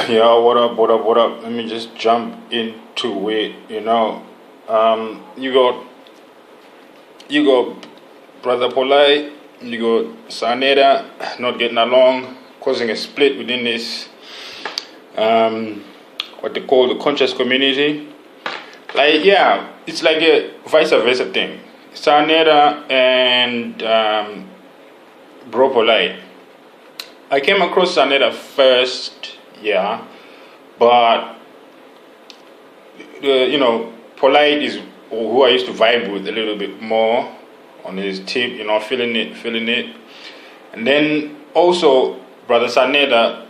Yeah, what up, what up, what up? Let me just jump into it. You got Brother Polite, you got Saneta not getting along, causing a split within this what they call the conscious community. Like, yeah, it's like a vice versa thing. Saneta and Bro Poligt. I came across Saneta first, yeah, but Polite is who I used to vibe with a little bit more on his tip, feeling it. And then also, Brother Saneta,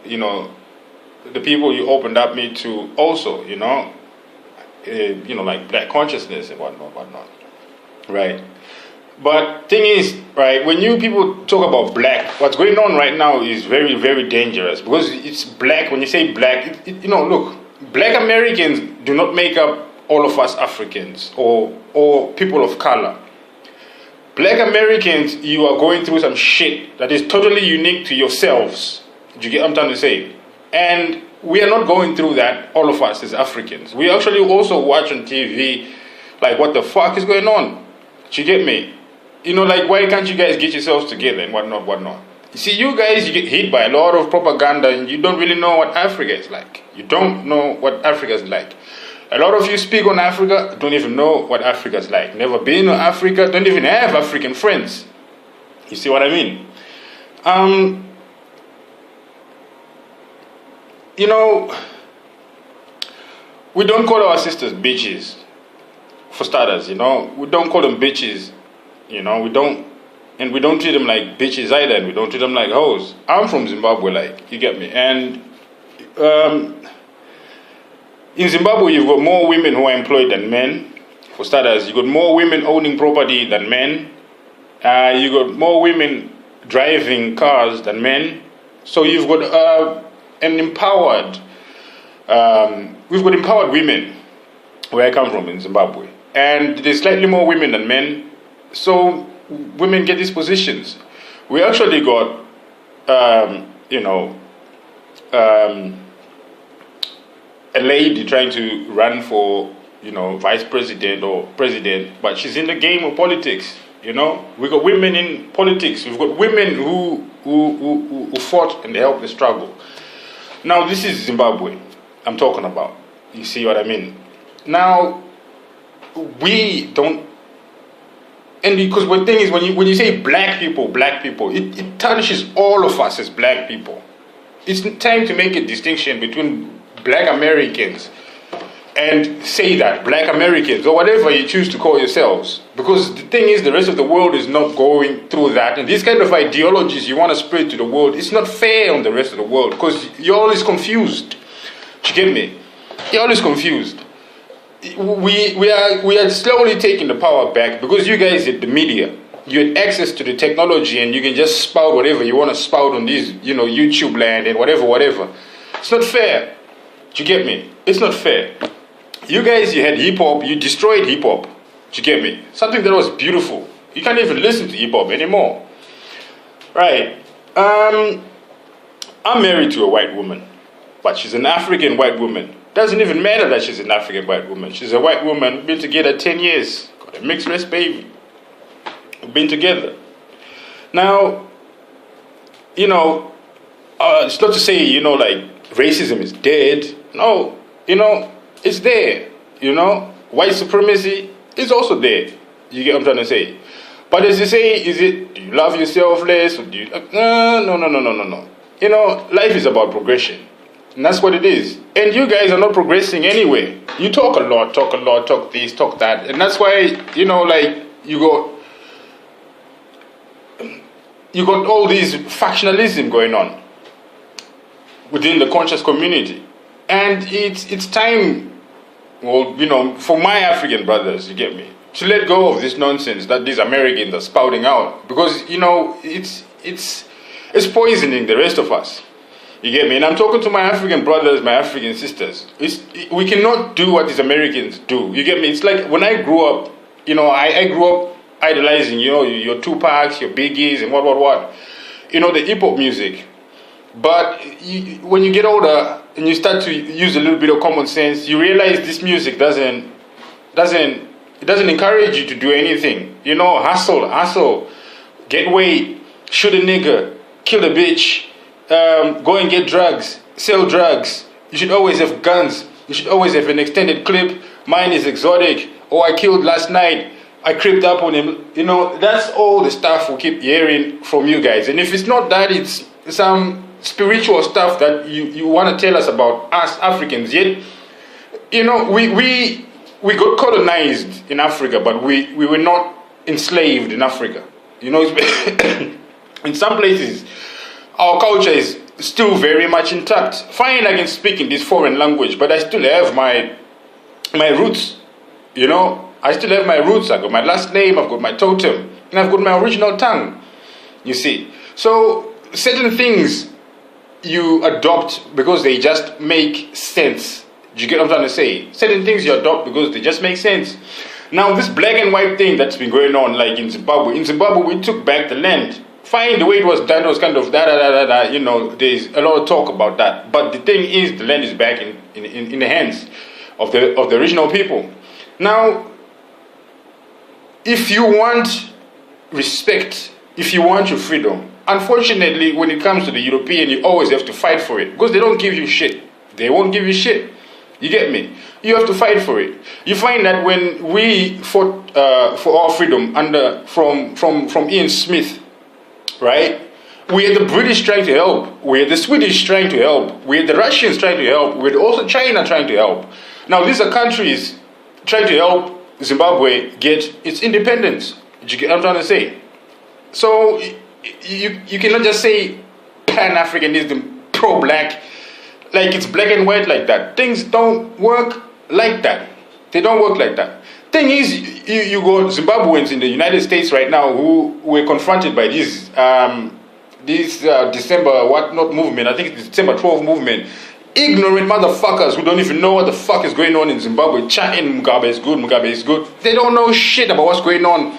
the people you opened up me to also, like black consciousness and whatnot, right? But thing is, right, when you people talk about black, what's going on right now is very, very dangerous because it's black. When you say black, look, black Americans do not make up all of us Africans or people of color. Black Americans, you are going through some shit that is totally unique to yourselves. Do you get what I'm trying to say? And we are not going through that, all of us as Africans. We actually also watch on TV, like, what the fuck is going on? Do you get me? Like, why can't you guys get yourselves together and whatnot? You see, you guys, you get hit by a lot of propaganda and you don't really know what Africa is like. You don't know what Africa is like. A lot of you speak on Africa, don't even know what Africa is like. Never been to Africa, don't even have African friends. You see what I mean? We don't call our sisters bitches, for starters, we don't call them bitches. We don't treat them like bitches either, and we don't treat them like hoes. I'm from Zimbabwe, like, you get me? And in Zimbabwe, you've got more women who are employed than men. For starters, you've got more women owning property than men. You've got more women driving cars than men. So you've got we've got empowered women where I come from in Zimbabwe. And there's slightly more women than men. So women get these positions. We actually got, a lady trying to run for, vice president or president, but she's in the game of politics. We got women in politics. We've got women who fought and helped the struggle. Now, this is Zimbabwe I'm talking about. You see what I mean? Now, we don't. And because the thing is, when you say black people, it tarnishes all of us as black people. It's time to make a distinction between black Americans and say that black Americans or whatever you choose to call yourselves. Because the thing is, the rest of the world is not going through that. And these kind of ideologies you want to spread to the world, it's not fair on the rest of the world because you're always confused. Do you get me? You're always confused. We are slowly taking the power back because you guys at the media, you had access to the technology and you can just spout whatever you want to spout on these, YouTube land and whatever. It's not fair. Do you get me? It's not fair. You guys, you had hip-hop, you destroyed hip-hop. Do you get me? Something that was beautiful. You can't even listen to hip-hop anymore. Right. I'm married to a white woman, but she's an African white woman. Doesn't even matter that she's an African white woman. She's a white woman, been together 10 years, got a mixed race baby. Been together. Now, it's not to say, like, racism is dead. No, it's there. White supremacy is also there. You get what I'm trying to say? But as you say, do you love yourself less? Or do you, no. Life is about progression. And that's what it is. And you guys are not progressing anyway. You talk a lot, talk this, talk that. And that's why, you got all this factionalism going on within the conscious community. And it's time, for my African brothers, you get me, to let go of this nonsense that these Americans are spouting out. Because, it's poisoning the rest of us. You get me? And I'm talking to my African brothers, my African sisters. We cannot do what these Americans do. You get me? It's like when I grew up, I grew up idolizing, your Tupacs, your Biggies, and what. The hip-hop music. But when you get older, and you start to use a little bit of common sense, you realize this music doesn't encourage you to do anything. You know, hustle, get weight, shoot a nigga, kill a bitch, go and get drugs, sell drugs. You should always have guns. You should always have an extended clip. Mine is exotic. Oh, I killed last night. I creeped up on him. You know, that's all the stuff we keep hearing from you guys. And if it's not that, it's some spiritual stuff that you want to tell us about us Africans. Yet, you know, we got colonized in Africa, but we were not enslaved in Africa. You know, in some places, our culture is still very much intact. Fine, I can speak in this foreign language, but I still have my roots. You know, I still have my roots. I got my last name, I've got my totem, and I've got my original tongue. You see, so certain things you adopt because they just make sense. Do you get what I'm trying to say? Certain things you adopt because they just make sense. Now, this black and white thing that's been going on, like in Zimbabwe. In Zimbabwe, we took back the land. Fine, the way it was done was kind of da. You know, there's a lot of talk about that. But the thing is, the land is back in the hands of the original people. Now, if you want respect, if you want your freedom, unfortunately, when it comes to the European, you always have to fight for it because they don't give you shit. They won't give you shit. You get me? You have to fight for it. You find that when we fought for our freedom from Ian Smith, right? We had the British trying to help. We had the Swedish trying to help. We had the Russians trying to help. We had also China trying to help. Now these are countries trying to help Zimbabwe get its independence. Do you get what I'm trying to say? So you cannot just say Pan-Africanism, pro-black, like it's black and white like that. Things don't work like that. They don't work like that. Thing is, you got Zimbabweans in the United States right now who were confronted by this December movement. I think it's December 12 movement. Ignorant motherfuckers who don't even know what the fuck is going on in Zimbabwe. Chatting Mugabe is good, Mugabe is good. They don't know shit about what's going on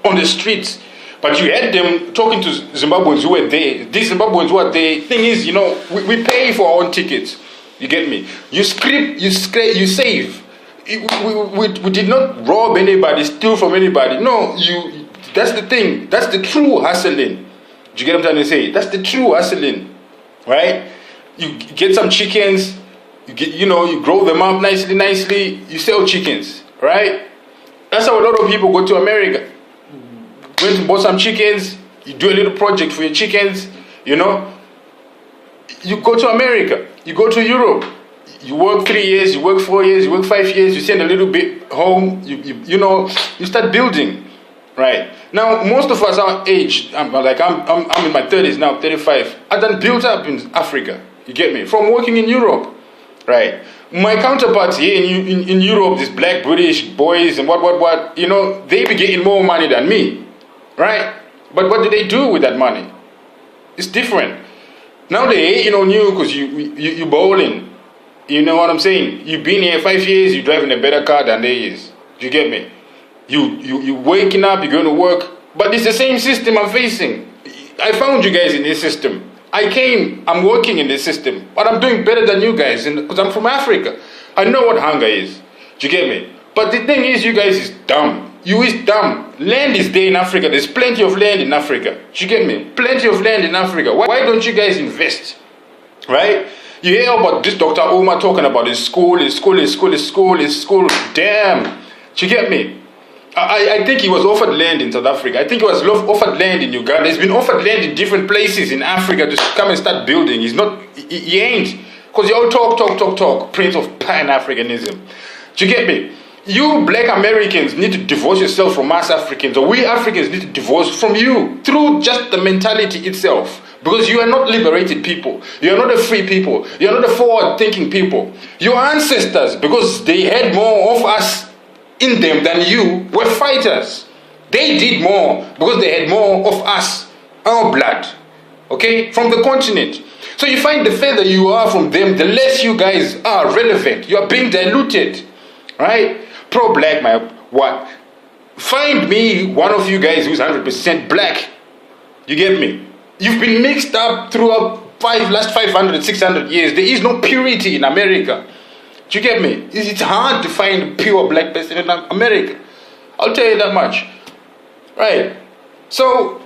the streets. But you had them talking to Zimbabweans who were there. These Zimbabweans who are there. Thing is, you know, we pay for our own tickets. You get me? You script, you save. We did not rob anybody, steal from anybody. No, that's the thing. That's the true hustling. Do you get what I'm trying to say? That's the true hustling, right? You get some chickens, you grow them up nicely, you sell chickens, right? That's how a lot of people go to America. Went to buy some chickens, you do a little project for your chickens, you know. You go to America, you go to Europe, you work 3 years, you work 4 years, you work 5 years, you send a little bit home, you start building, right? Now, most of us our age, I'm in my 30s now, 35. I done built up in Africa, you get me? From working in Europe, right? My counterparts here in Europe, these black British boys and what, they be getting more money than me, right? But what do they do with that money? It's different. Now they hating on you because you bowling. You know what I'm saying? You've been here 5 years, you're driving a better car than they is. Do you get me? You waking up, you're going to work. But it's the same system I'm facing. I found you guys in this system. I'm working in this system. But I'm doing better than you guys because I'm from Africa. I know what hunger is. Do you get me? But the thing is, you guys is dumb. You is dumb. Land is there in Africa. There's plenty of land in Africa. Do you get me? Plenty of land in Africa. Why don't you guys invest? Right? You hear about this Dr. Omar talking about his school. Damn. Do you get me? I think he was offered land in South Africa. I think he was offered land in Uganda. He's been offered land in different places in Africa to come and start building. He ain't. Because you all talk. Prince of Pan-Africanism. Do you get me? You black Americans need to divorce yourself from us Africans, or we Africans need to divorce from you through just the mentality itself. Because you are not liberated people. You are not a free people. You are not a forward-thinking people. Your ancestors, because they had more of us in them than you, were fighters. They did more because they had more of us, our blood, okay, from the continent. So you find the further you are from them, the less you guys are relevant. You are being diluted, right? Pro-black, what? Find me one of you guys who's 100% black. You get me? You've been mixed up throughout last 500, 600 years, there is no purity in America. Do you get me? It's hard to find a pure black person in America. I'll tell you that much. Right. So,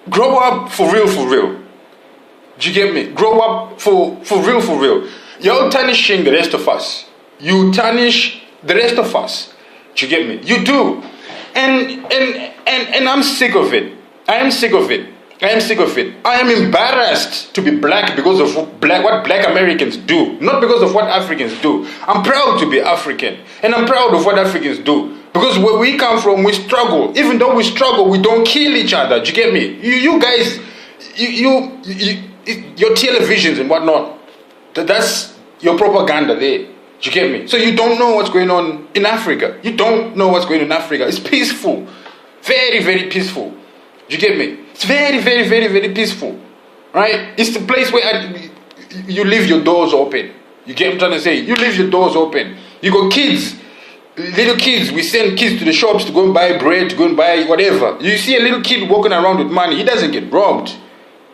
grow up for real, for real. Do you get me? Grow up for real, for real. You're tarnishing the rest of us. You tarnish the rest of us. Do you get me? You do. And I'm sick of it. I am sick of it. I am sick of it. I am embarrassed to be black because of what black Americans do, not because of what Africans do. I'm proud to be African, and I'm proud of what Africans do. Because where we come from, we struggle. Even though we struggle, we don't kill each other. Do you get me? You guys, your televisions and whatnot, that's your propaganda there. Do you get me? So you don't know what's going on in Africa. You don't know what's going on in Africa. It's peaceful. Very, very peaceful. Do you get me? It's very, very, very, very peaceful. Right? It's the place where you leave your doors open. You get what I'm trying to say? You leave your doors open. You got kids, little kids. We send kids to the shops to go and buy bread, to go and buy whatever. You see a little kid walking around with money. He doesn't get robbed.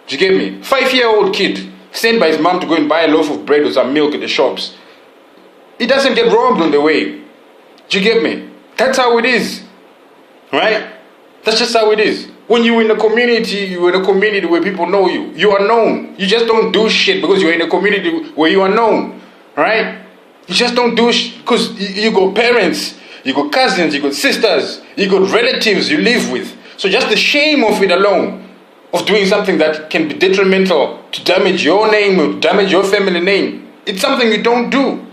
Do you get me? 5-year-old kid sent by his mom to go and buy a loaf of bread or some milk at the shops. He doesn't get robbed on the way. Do you get me? That's how it is. Right? That's just how it is. When you're in a community, where people know you. You are known. You just don't do shit because you're in a community where you are known. Right? You just don't do shit because you got parents, you got cousins, you got sisters, you got relatives you live with. So just the shame of it alone, of doing something that can be detrimental to damage your name or damage your family name, it's something you don't do.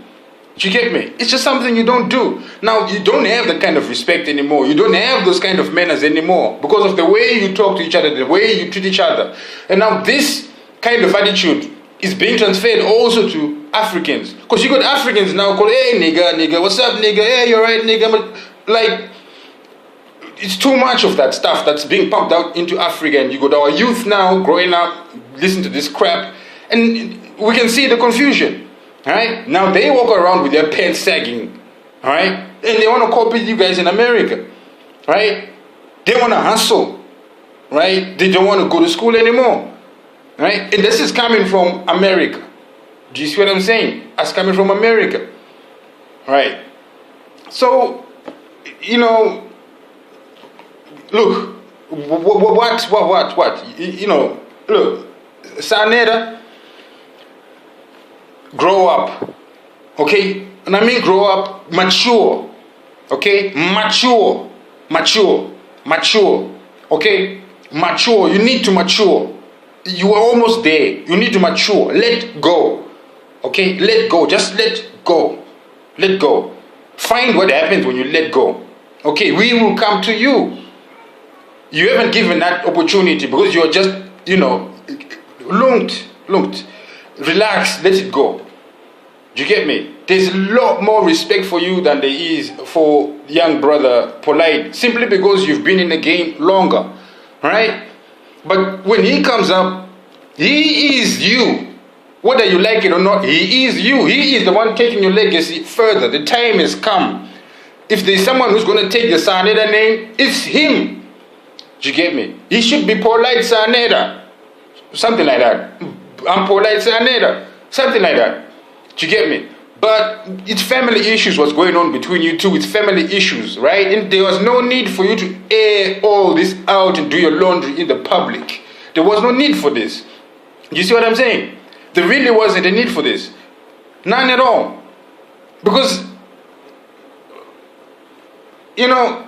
Do you get me? It's just something you don't do. Now, you don't have that kind of respect anymore. You don't have those kind of manners anymore because of the way you talk to each other, the way you treat each other. And now this kind of attitude is being transferred also to Africans. Because you got Africans now called, hey, nigga, what's up, nigga? Hey, you're right, nigga. Like, it's too much of that stuff that's being pumped out into Africa. And you got our youth now growing up, listen to this crap. And we can see the confusion. Alright? Now they walk around with their pants sagging. Alright? And they want to copy you guys in America. Right? They want to hustle. Right? They don't want to go to school anymore. Right? And this is coming from America. Do you see what I'm saying? It's coming from America. Right? So, you know, look, what? You know, look, Saneta, grow up, okay? And I mean grow up, mature, okay? Mature, okay? Mature, you need to mature. You are almost there. You need to mature. Let go, okay? Let go, just let go. Let go. Find what happens when you let go. Okay, we will come to you. You haven't given that opportunity because you're just, you know, lunked. Relax, let it go. Do you get me? There's a lot more respect for you than there is for young brother Poligt, simply because you've been in the game longer, right? But when he comes up, he is you. Whether you like it or not, he is you. He is the one taking your legacy further. The time has come. If there's someone who's going to take the Saneta name, it's him. Do you get me? He should be Poligt Saneta. Something like that. I'm Poligt Saneta. Something like that. Do you get me? But it's family issues what's going on between you two. It's family issues, right? And there was no need for you to air all this out and do your laundry in the public. There was no need for this. You see what I'm saying? There really wasn't a need for this. None at all. Because, you know,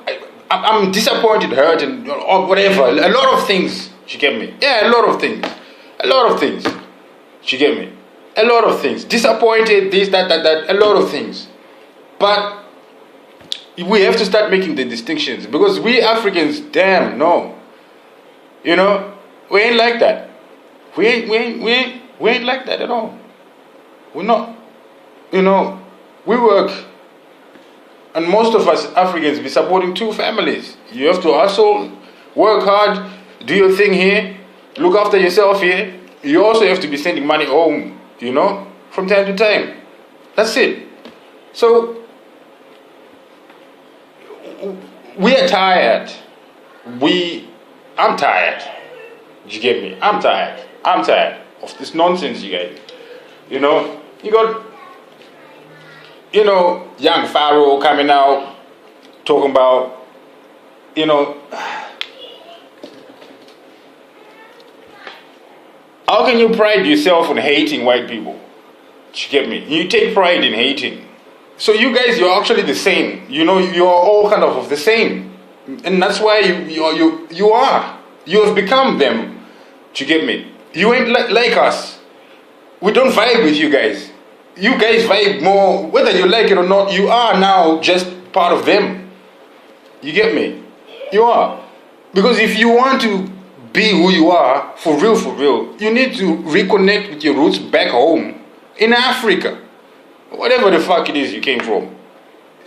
I'm disappointed, hurt, and or whatever. A lot of things. You get me? Yeah, a lot of things. You get me? A lot of things. Disappointed, this, that, a lot of things. But we have to start making the distinctions. Because we Africans, damn, no. You know, we ain't like that. We ain't like that at all. We're not. You know, we work, and most of us Africans be supporting two families. You have to hustle, work hard, do your thing here, look after yourself here. You also have to be sending money home, you know, from time to time. That's it. So, we are tired. I'm tired. You get me? I'm tired. I'm tired of this nonsense, you guys. You know, you got, young Pharaoh coming out talking about, how can you pride yourself on hating white people? You get me? You take pride in hating. So you guys, you're actually the same. You're all kind of the same. And that's why you are. You have become them. You get me? You ain't like us. We don't vibe with you guys. You guys vibe more. Whether you like it or not, you are now just part of them. You get me? You are. Because if you want to be who you are, for real, you need to reconnect with your roots back home in Africa. Whatever the fuck it is you came from.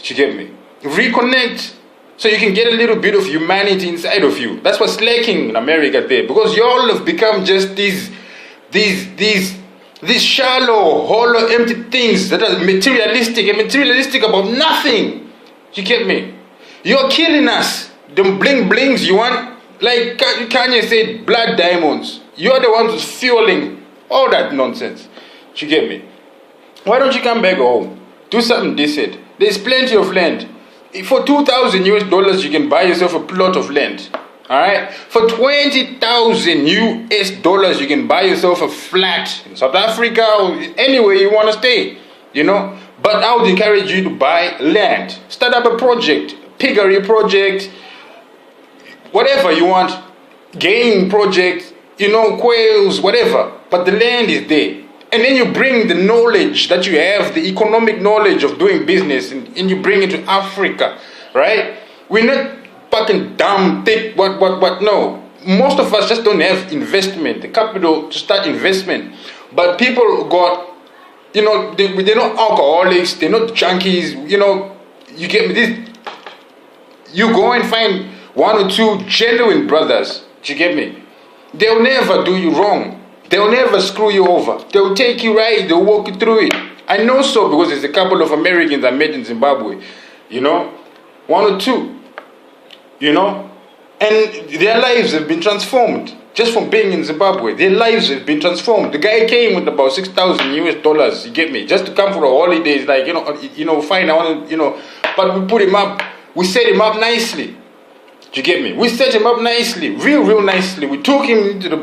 You get me? Reconnect so you can get a little bit of humanity inside of you. That's what's lacking in America there. Because you all have become just these shallow, hollow, empty things that are materialistic about nothing. You get me? You're killing us. Them bling blings you want, like Kanye said, blood diamonds. You're the ones who's fueling all that nonsense. You get me? Why don't you come back home? Do something decent. There's plenty of land. For $2,000 you can buy yourself a plot of land. Alright? For 20,000 US you can buy yourself a flat in South Africa or anywhere you want to stay. But I would encourage you to buy land. Start up a project. Piggery project. Whatever you want. Game project. Quails, whatever. But the land is there. And then you bring the knowledge that you have, the economic knowledge of doing business, and you bring it to Africa, right? We're not fucking dumb, thick, what, no. Most of us just don't have investment, the capital to start investment. But people got, they're not alcoholics, they're not junkies, you get me? You go and find one or two genuine brothers, you get me? They'll never do you wrong. They'll never screw you over. They'll take you right. They'll walk you through it. I know so because there's a couple of Americans I met in Zimbabwe. One or two. And their lives have been transformed just from being in Zimbabwe. Their lives have been transformed. The guy came with about $6,000 US, you get me, just to come for a holiday. It's like, fine, I want to, but we put him up. We set him up nicely. You get me? We set him up nicely, real nicely. We took him into the,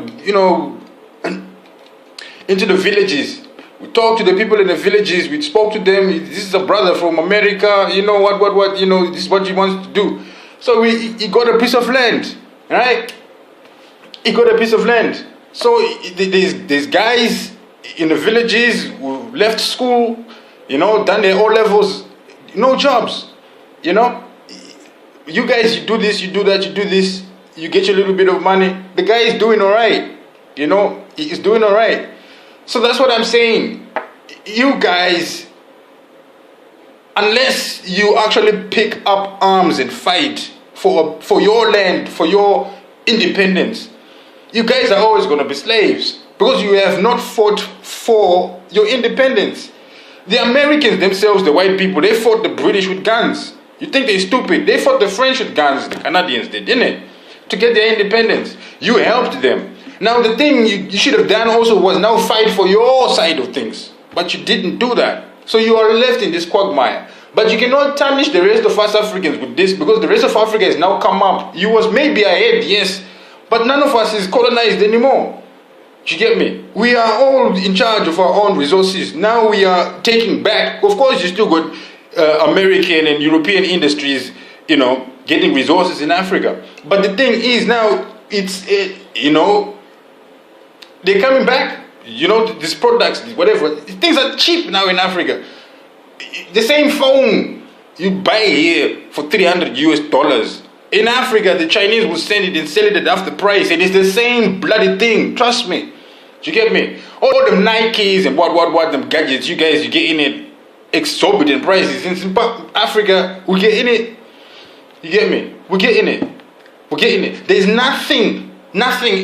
into the villages. We talked to the people in the villages. We spoke to them. This is a brother from America. This is what he wants to do. So he got a piece of land, right? He got a piece of land. So there's guys in the villages who left school, done their O levels, no jobs, You guys, you do this, you do that, you do this, you get your little bit of money. The guy is doing all right, he's doing all right. So that's what I'm saying. You guys, unless you actually pick up arms and fight for your land, for your independence, you guys are always going to be slaves because you have not fought for your independence. The Americans themselves, the white people, they fought the British with guns. You think they're stupid? They fought the French with guns, the Canadians did, didn't it? To get their independence. You helped them. Now the thing you should have done also was now fight for your side of things. But you didn't do that. So you are left in this quagmire. But you cannot tarnish the rest of us Africans with this because the rest of Africa has now come up. You was maybe ahead, yes. But none of us is colonized anymore. You get me? We are all in charge of our own resources. Now we are taking back. Of course you still got American and European industries, getting resources in Africa. But the thing is now, they're coming back. These products, whatever, things are cheap now in Africa. The same phone you buy here for $300 in Africa, the Chinese will send it and sell it at half the price, and it's the same bloody thing. Trust me. You get me? All them Nikes and what them gadgets, you get in it exorbitant prices. In Africa, we get in it. You get me? We get in it. We're getting it. There's nothing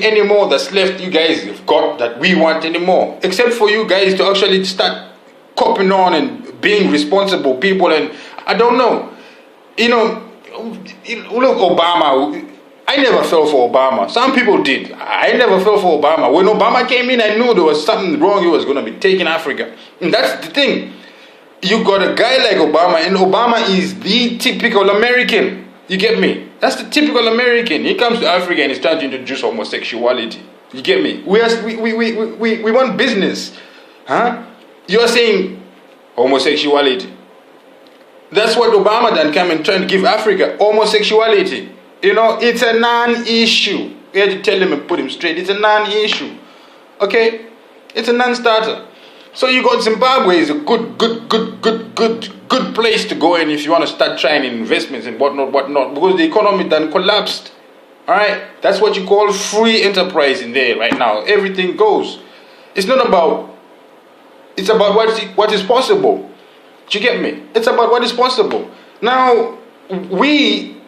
anymore that's left you guys have got that we want anymore. Except for you guys to actually start coping on and being responsible people. And I don't know. Look, Obama, I never fell for Obama. Some people did. I never fell for Obama. When Obama came in, I knew there was something wrong. He was going to be taking Africa. And that's the thing. You got a guy like Obama, and Obama is the typical American. You get me? That's the typical American. He comes to Africa and he's trying to introduce homosexuality. You get me? We want business. Huh? You're saying homosexuality. That's what Obama done come and trying to give Africa. Homosexuality. You know, it's a non-issue. We had to tell him and put him straight. It's a non-issue. Okay? It's a non-starter. So you got Zimbabwe is a good place to go in if you want to start trying investments and whatnot, because the economy done collapsed. Alright? That's what you call free enterprise in there right now. Everything goes. It's not about, it's about what is possible. Do you get me? It's about what is possible. Now, we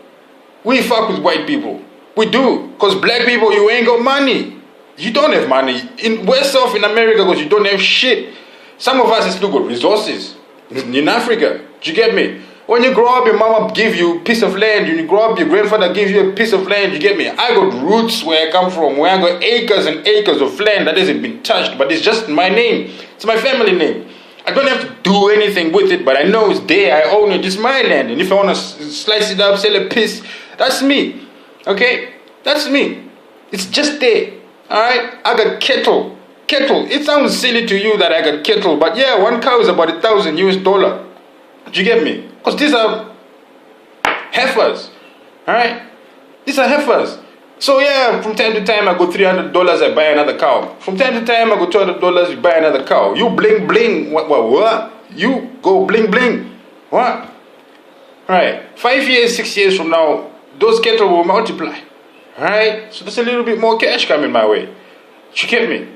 fuck with white people. We do. Because black people, you ain't got money. You don't have money. We're off in America because you don't have shit. Some of us still got resources. In Africa. Do you get me? When you grow up, your mama give you a piece of land. When you grow up, your grandfather gives you a piece of land. You get me? I got roots where I come from. Where I got acres and acres of land that hasn't been touched. But it's just my name. It's my family name. I don't have to do anything with it, but I know it's there. I own it. It's my land. And if I want to slice it up, sell a piece, that's me. Okay? That's me. It's just there. Alright? I got cattle. Cattle. It sounds silly to you that I got cattle, but yeah, one cow is about $1,000 US. Do you get me? Because these are heifers. Alright? These are heifers. So yeah, from time to time I go $300, I buy another cow. From time to time I go $200, you buy another cow. You bling bling. What? You go bling bling. What? Alright. 5 years, 6 years from now, those cattle will multiply. Alright? So there's a little bit more cash coming my way. You get me?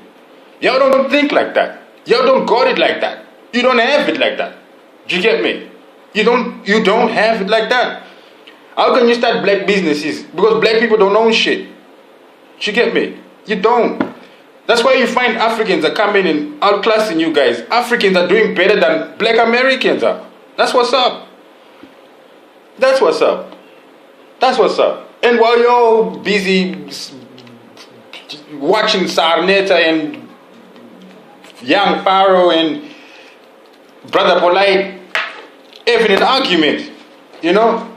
Y'all don't think like that. Y'all don't got it like that. You don't have it like that. You get me? You don't have it like that. How can you start black businesses? Because black people don't own shit. You get me? You don't. That's why you find Africans are coming and outclassing you guys. Africans are doing better than black Americans are. That's what's up. That's what's up. That's what's up. And while you're busy watching Saneta and Young Pharaoh and Brother Poligt having an argument, you know,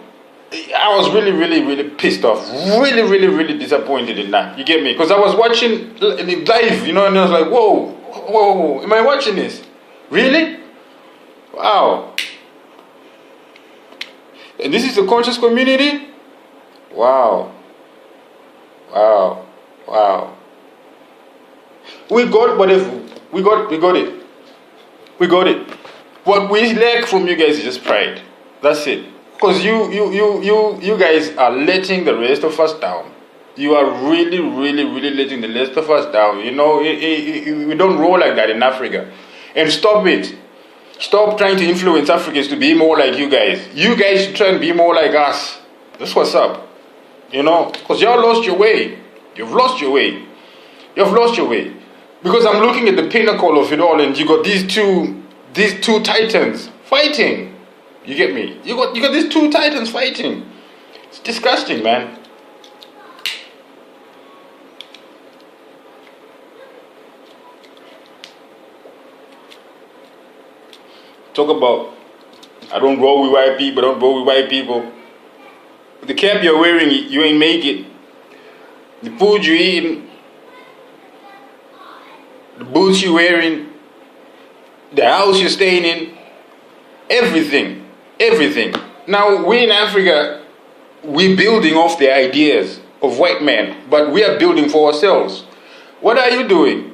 I was really pissed off. Really disappointed in that. You get me? Because I was watching live, you know, and I was like, whoa, am I watching this? Really? Wow. And this is a conscious community? Wow. We got whatever. We got it. We got it. What we lack from you guys is just pride. That's it. Because you guys are letting the rest of us down. You are really letting the rest of us down. You know, we don't roll like that in Africa. And stop it. Stop trying to influence Africans to be more like you guys. You guys should try and be more like us. That's what's up. You know, because y'all lost your way. You've lost your way. You've lost your way. Because I'm looking at the pinnacle of it all, and you got these two titans fighting. You get me? You got these two titans fighting. It's disgusting, man. Talk about I don't roll with white people, don't roll with white people. The cap you're wearing, you ain't make it. The food you eating, the boots you wearing, the house you're staying in, everything. Now, we in Africa, we're building off the ideas of white men, but we are building for ourselves. What are you doing?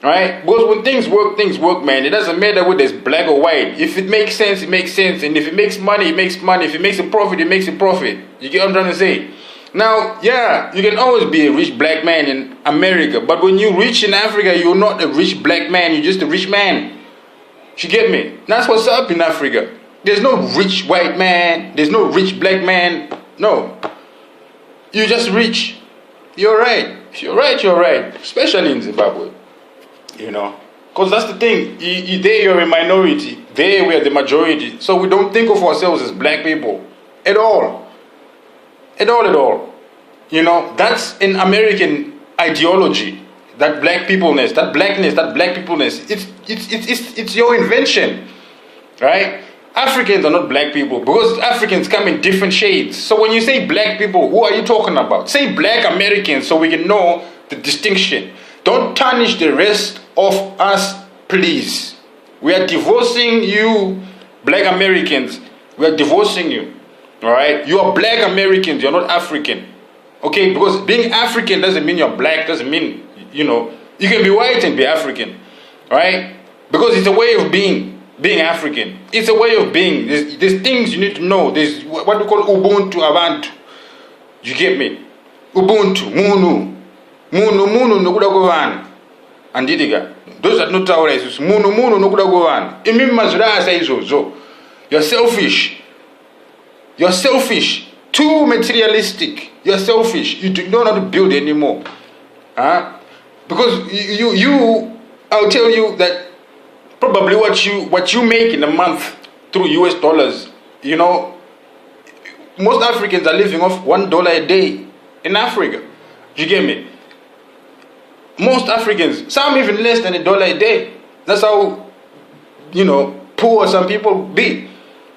Right? Because when things work, man. It doesn't matter whether it's black or white. If it makes sense, it makes sense. And if it makes money, it makes money. If it makes a profit, it makes a profit. You get what I'm trying to say? Now, yeah, you can always be a rich black man in America, but when you're rich in Africa, you're not a rich black man, you're just a rich man. You get me? That's what's up in Africa. There's no rich white man, there's no rich black man. No. You're just rich. You're right. If you're right, you're right. Especially in Zimbabwe. You know? Because that's the thing. There you're a minority. There we're the majority. So we don't think of ourselves as black people. At all. At all. You know, that's an American ideology. That black peopleness, that blackness, that black peopleness. It's your invention, right? Africans are not black people because Africans come in different shades. So when you say black people, who are you talking about? Say black Americans so we can know the distinction. Don't tarnish the rest of us, please. We are divorcing you, black Americans. We are divorcing you. All right? You are black Americans. You're not African. Okay? Because being African doesn't mean you're black. Doesn't mean, you can be white and be African. All right? Because it's a way of being African. It's a way of being. There's things you need to know. There's what we call Ubuntu Abantu. You get me? Ubuntu, Munu nokuda kuvana. Andidiga. Those are not our races. Munu nokuda kuvana. Imi mazura saizozo. You're selfish. You're selfish. Too materialistic. You're selfish. You do not know how to build anymore. Huh? Because I'll tell you that probably what you make in a month through US dollars, most Africans are living off $1 a day in Africa. You get me? Most Africans, some even less than $1 a day. That's how, poor some people be.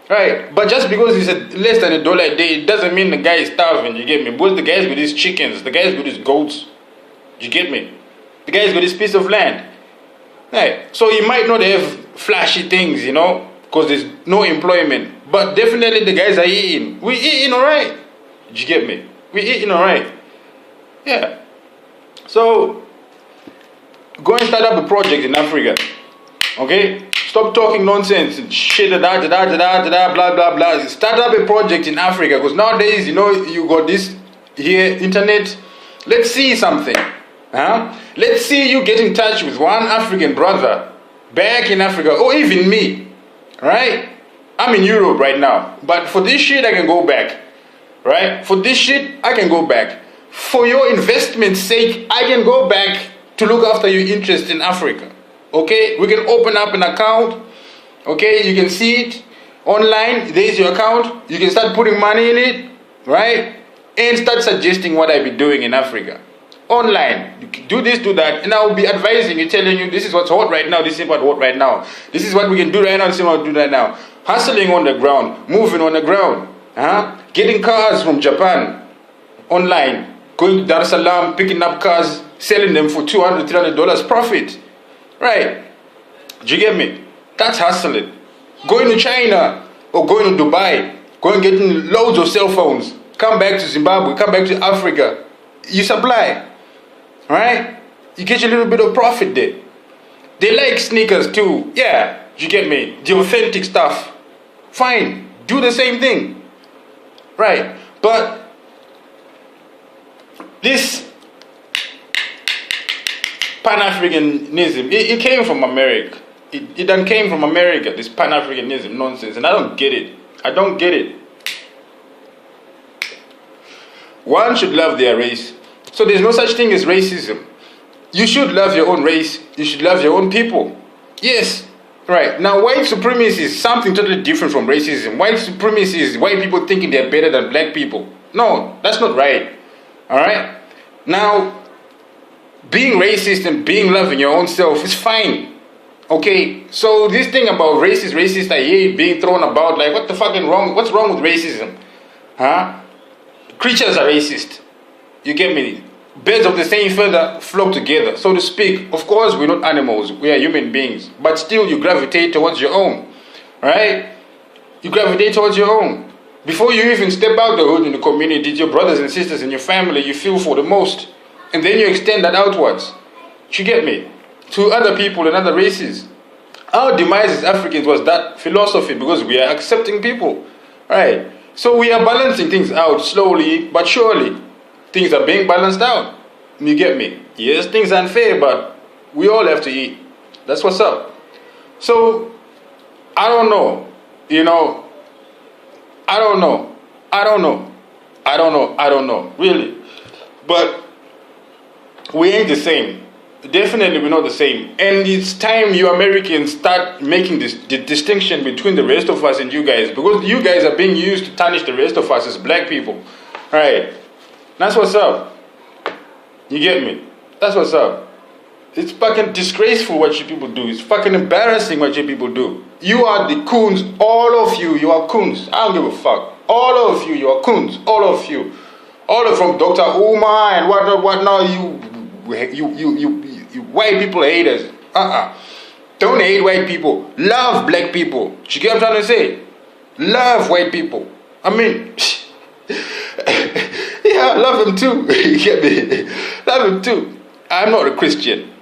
Right? But just because it's less than $1 a day, it doesn't mean the guy is starving. You get me? Because the guys with his chickens, the guys with his goats. You get me? The guy's got this piece of land. Right. So he might not have flashy things, because there's no employment. But definitely the guys are eating. We eating alright. Did you get me? We eating alright. Yeah. So go and start up a project in Africa. Okay? Stop talking nonsense and shit, blah, blah, blah. Start up a project in Africa. Because nowadays, you got this here, internet. Let's see something. Let's see you get in touch with one African brother back in Africa, or even me, right? I'm in Europe right now, but for this shit I can go back, right? For this shit I can go back. For your investment's sake, I can go back to look after your interest in Africa, okay? We can open up an account, okay? You can see it online. There's your account. You can start putting money in it, right? And start suggesting what I be doing in Africa. Online, you can do this, do that, and I will be advising you, telling you this is what's hot right now, this is what's hot right now, this is what we can do right now, this is what we can do right now. Hustling on the ground, moving on the ground, getting cars from Japan online, going to Dar es Salaam, picking up cars, selling them for $200, $300 profit, right? Do you get me? That's hustling. Going to China or going to Dubai, going getting loads of cell phones, come back to Zimbabwe, come back to Africa, you supply. Right? You get a little bit of profit there. They like sneakers too. Yeah, you get me? The authentic stuff. Fine. Do the same thing. Right? But this Pan-Africanism, it came from America. It done came from America, this Pan-Africanism nonsense. And I don't get it. I don't get it. One should love their race. So there's no such thing as racism. You should love your own race. You should love your own people. Yes. Right. Now, white supremacy is something totally different from racism. White supremacy is white people thinking they're better than black people. No, that's not right. All right? Now, being racist and being loving your own self is fine. Okay? So this thing about racist, I hear it being thrown about like, what the fucking wrong? What's wrong with racism? Creatures are racist. You get me? Birds of the same feather flock together, so to speak. Of course, we're not animals. We are human beings. But still, you gravitate towards your own. Right? You gravitate towards your own. Before you even step out the hood in the community, it's your brothers and sisters in your family you feel for the most. And then you extend that outwards. You get me? To other people and other races. Our demise as Africans was that philosophy because we are accepting people. Right? So we are balancing things out slowly but surely. Things are being balanced out. You get me? Yes, things are unfair, but we all have to eat. That's what's up. So, I don't know. I don't know. Really. But we ain't the same. Definitely we're not the same. And it's time you Americans start making the distinction between the rest of us and you guys. Because you guys are being used to tarnish the rest of us as black people. Alright. That's what's up. You get me? That's what's up. It's fucking disgraceful what you people do. It's fucking embarrassing what you people do. You are the coons. All of you are coons. I don't give a fuck. All of you are coons. All of you. All of from Dr. Uma and whatnot. You white people haters. Don't hate white people. Love black people. You get what I'm trying to say? Love white people. I mean, yeah, I love them too. You get me? Love them too. I'm not a Christian.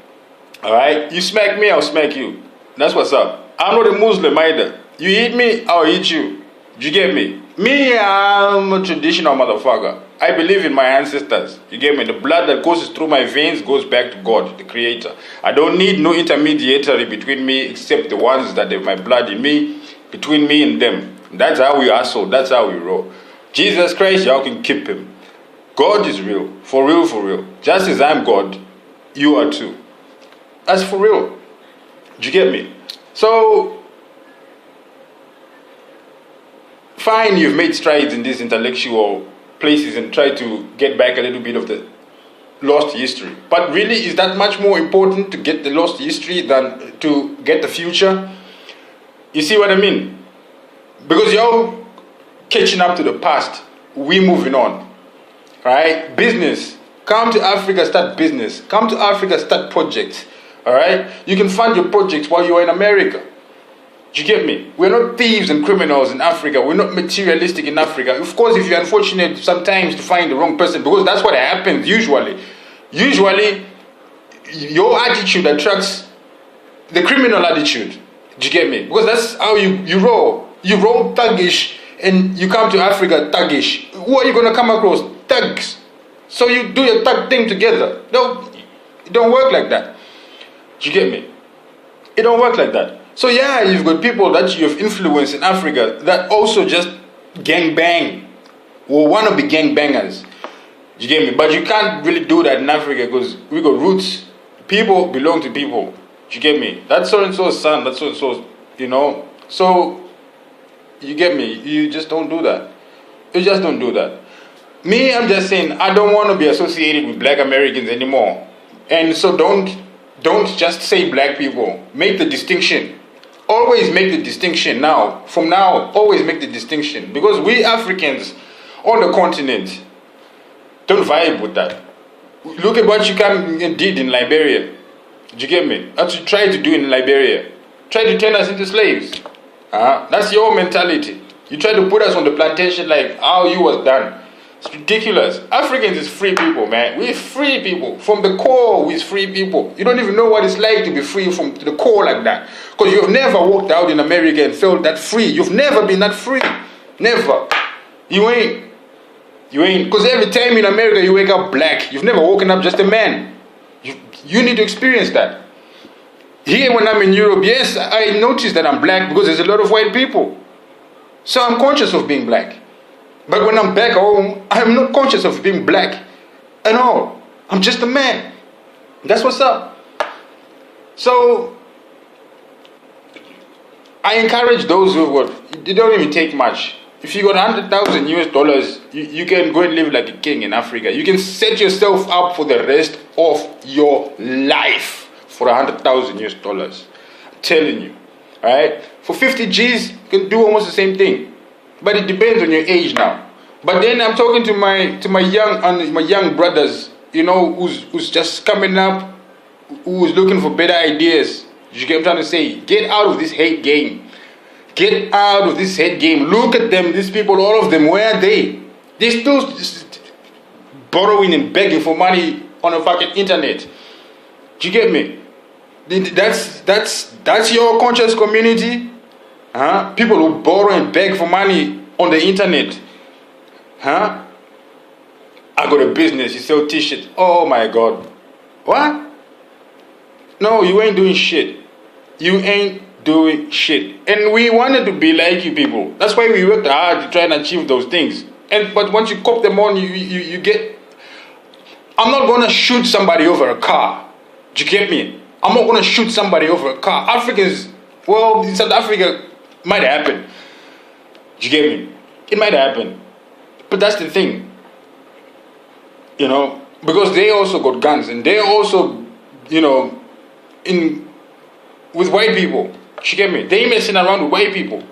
Alright? You smack me, I'll smack you. That's what's up. I'm not a Muslim either. You eat me, I'll eat you. You get me? Me, I'm a traditional motherfucker. I believe in my ancestors. You get me? The blood that goes through my veins goes back to God, the creator. I don't need no intermediary between me except the ones that have my blood in me, between me and them. That's how we hustle. That's how we roll. Jesus Christ, y'all can keep him. God is real. For real, for real. Just as I'm God, you are too. That's for real. Do you get me? So, fine, you've made strides in these intellectual places and tried to get back a little bit of the lost history. But really, is that much more important to get the lost history than to get the future? You see what I mean? Because y'all catching up to the past, we moving on. Right? Business. Come to Africa, start business. Come to Africa, start projects. Alright? You can fund your projects while you're in America. Do you get me? We're not thieves and criminals in Africa. We're not materialistic in Africa. Of course, if you're unfortunate sometimes to find the wrong person, because that's what happens usually. Usually, your attitude attracts the criminal attitude. Do you get me? Because that's how you roll. You roll thuggish and you come to Africa thuggish. Who are you going to come across? Thugs. So you do your thug thing together. It don't work like that. Do you get me? It don't work like that. So yeah, you've got people that you've influenced in Africa that also just gang bang or want to be gang bangers. Do you get me? But you can't really do that in Africa because we got roots. People belong to people. Do you get me? That's so and so's son. That's so and so's, you know. So you get me? You just don't do that. You just don't do that. Me, I'm just saying I don't want to be associated with black Americans anymore. And so don't just say black people. Make the distinction. Always make the distinction now. From now, always make the distinction. Because we Africans on the continent don't vibe with that. Look at what you did in Liberia. Did you get me? That's what you tried to do in Liberia. Try to turn us into slaves. That's your mentality. You try to put us on the plantation like how you was done. It's ridiculous. Africans is free people, man. We're free people. From the core, we're free people. You don't even know what it's like to be free from the core like that. Because you've never walked out in America and felt that free. You've never been that free. Never. You ain't. Because every time in America you wake up black. You've never woken up just a man. You need to experience that. Here when I'm in Europe, yes, I notice that I'm black because there's a lot of white people. So I'm conscious of being black. But when I'm back home, I'm not conscious of being black at all. I'm just a man. That's what's up. So, I encourage those it don't even take much. If you got $100,000 US, you can go and live like a king in Africa. You can set yourself up for the rest of your life for $100,000 US. I'm telling you. Alright? For 50 G's, you can do almost the same thing. But it depends on your age now. But then I'm talking to my young brothers, you know, who's just coming up, who's looking for better ideas. You get what I'm trying to say? Get out of this hate game. Get out of this hate game. Look at them, these people, all of them. Where are they? They're still just borrowing and begging for money on the fucking internet. Do you get me? That's your conscious community. People who borrow and beg for money on the internet. I got a business, you sell t-shirts. Oh my God. What? No, you ain't doing shit. You ain't doing shit. And we wanted to be like you people. That's why we worked hard to try and achieve those things. But once you cop them on, you get... I'm not going to shoot somebody over a car. Do you get me? I'm not going to shoot somebody over a car. Africans, well, in South Africa, might happen. Do you get me? It might happen. But that's the thing. You know, because they also got guns and they also, you know, in with white people. You get me? They messing around with white people.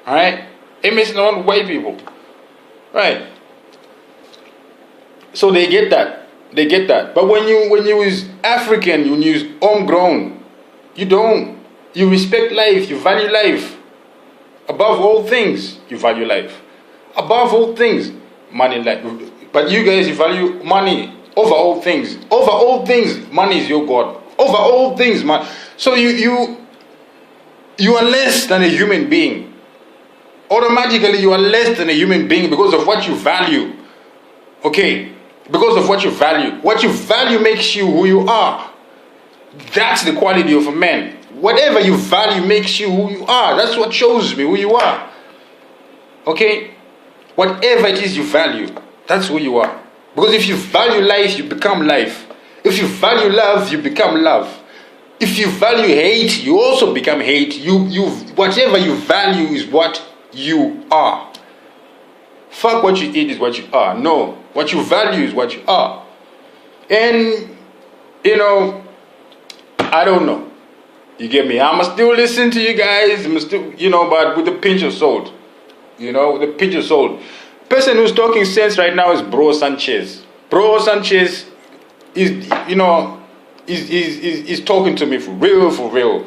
Alright? They messing around with white people. Right. So they get that. They get that. But when you use African, you use homegrown, you don't. You respect life, you value life. Above all things, you value life. Above all things, money, life. But you guys, you value money over all things. Over all things, money is your God. Over all things, man. So you are less than a human being. Automatically, you are less than a human being because of what you value. Okay? Because of what you value. What you value makes you who you are. That's the quality of a man. Whatever you value makes you who you are. That's what shows me who you are. Okay? Whatever it is you value, that's who you are. Because if you value life, you become life. If you value love, you become love. If you value hate, you also become hate. Whatever you value is what you are. Fuck what you eat is what you are. No. What you value is what you are. And, you know, I don't know. You get me? I'ma still listen to you guys. I'm still, you know, but with a pinch of salt. You know, with a pinch of salt. Person who's talking sense right now is Bro Sanchez. Bro Sanchez is, you know, is talking to me for real.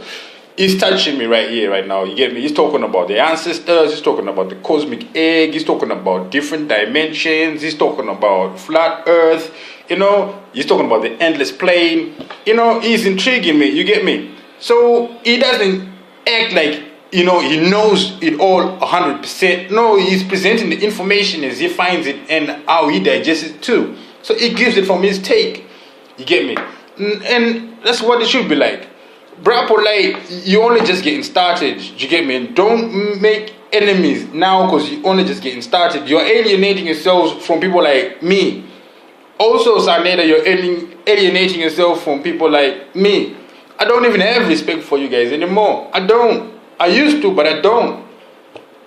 He's touching me right here, right now. You get me? He's talking about the ancestors. He's talking about the cosmic egg. He's talking about different dimensions. He's talking about flat earth. You know, he's talking about the endless plane. You know, he's intriguing me. You get me? So he doesn't act like, you know, he knows it all 100%. No, he's presenting the information as he finds it and how he digests it too. So he gives it from his take. You get me? And that's what it should be like. Bro Poligt, you're only just getting started. You get me? Don't make enemies now because you're only just getting started. You're alienating yourselves from people like me. Also, Saneta, you're alienating yourself from people like me. I don't even have respect for you guys anymore. I don't. I used to, but I don't.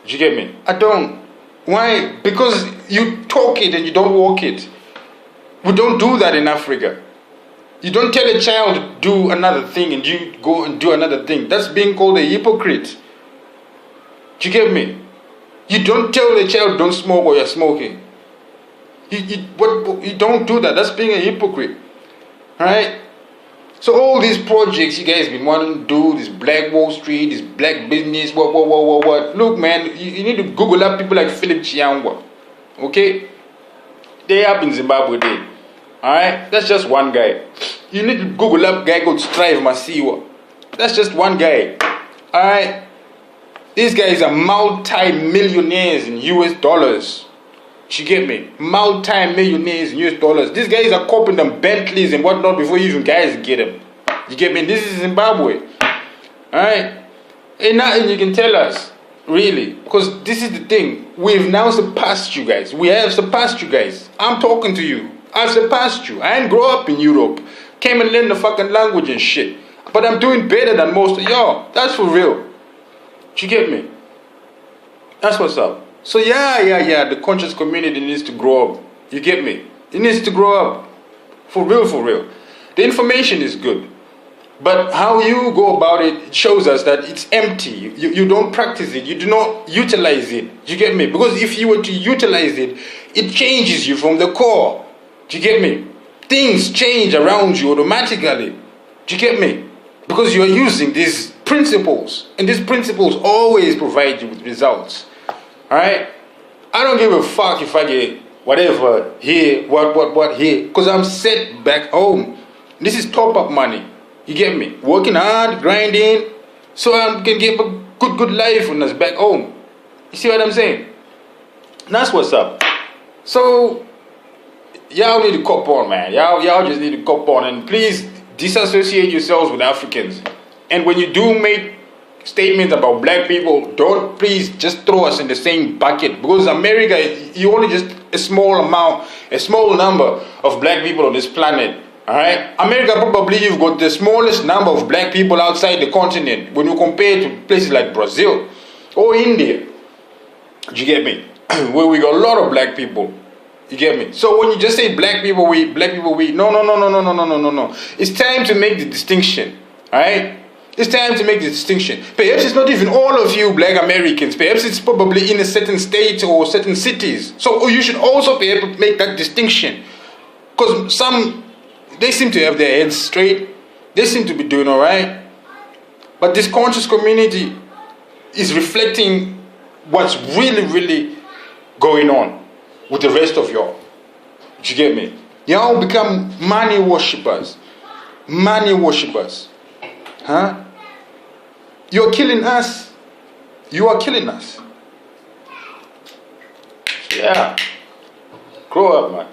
You get me? I don't. Why? Because you talk it and you don't walk it. We don't do that in Africa. You don't tell a child to do another thing and you go and do another thing. That's being called a hypocrite. Do you get me? You don't tell a child don't smoke or you're smoking. You don't do that. That's being a hypocrite. Alright? So all these projects you guys been wanting to do, this Black Wall Street, this black business, what. Look, man, you need to Google up people like Philip Chiangwa. Okay? They up in Zimbabwe there. Alright? That's just one guy. You need to Google up guy called Strive Masiwa. That's just one guy. Alright? These guys are multi-millionaires in US dollars. You get me? Multi-millionaires in US dollars. These guys are copying them Bentleys and whatnot before you even guys get them. You get me? This is Zimbabwe. Alright? Ain't nothing you can tell us. Really. Because this is the thing. We've now surpassed you guys. We have surpassed you guys. I'm talking to you. I've surpassed you. I ain't grow up in Europe. Came and learned the fucking language and shit. But I'm doing better than most of y'all. That's for real. You get me? That's what's up. So yeah, the conscious community needs to grow up. You get me? It needs to grow up. For real. The information is good. But how you go about it shows us that it's empty. You don't practice it. You do not utilize it. You get me? Because if you were to utilize it, it changes you from the core. Do you get me? Things change around you automatically. Do you get me? Because you are using these principles. And these principles always provide you with results. Alright? I don't give a fuck if I get whatever here, what here. Because I'm set back home. This is top up money. You get me? Working hard, grinding. So I can give a good life when I was back home. You see what I'm saying? That's what's up. So y'all need to cop on, man. Y'all just need to cop on. And please disassociate yourselves with Africans. And when you do make statements about black people, don't please just throw us in the same bucket. Because America, you only just a small number of black people on this planet. Alright? America probably you've got the smallest number of black people outside the continent when you compare to places like Brazil or India. Do you get me? Where we got a lot of black people. You get me? So when you just say black people we, no. It's time to make the distinction. Alright? It's time to make the distinction. Perhaps it's not even all of you black Americans. Perhaps it's probably in a certain state or certain cities. So you should also be able to make that distinction. Because some, they seem to have their heads straight. They seem to be doing alright. But this conscious community is reflecting what's really going on with the rest of y'all. You get me? Y'all become money worshippers. Money worshippers. Huh? You're killing us. You are killing us. Yeah. Grow up, man.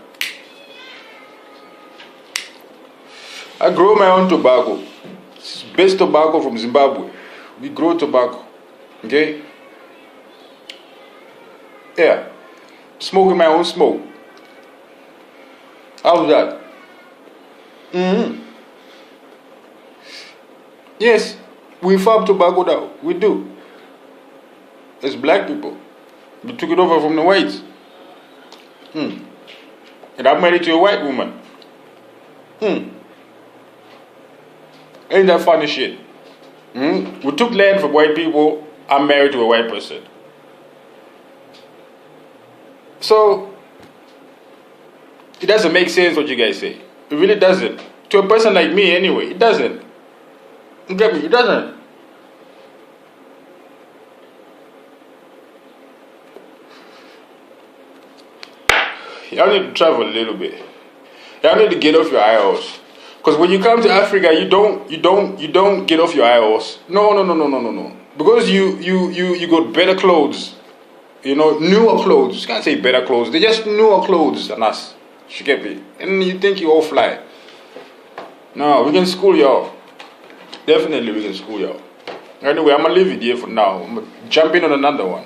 I grow my own tobacco. It's best tobacco from Zimbabwe. We grow tobacco. Okay? Yeah. Smoking my own smoke. How's that? Yes, we farm tobacco now. We do. As black people. We took it over from the whites. And I'm married to a white woman. Ain't that funny shit? We took land from white people. I'm married to a white person. So, it doesn't make sense what you guys say. It really doesn't. To a person like me, anyway, it doesn't. You get me? It doesn't. Y'all need to travel a little bit. Y'all need to get off your high horse. Because when you come to Africa, you don't get off your high horse. No. Because you got better clothes. You know, newer clothes. You can't say better clothes. They're just newer clothes than us. You get me? And you think you all fly. No, we can school y'all. Definitely we can school y'all. Anyway, I'm going to leave it here for now. I'm going to jump in on another one.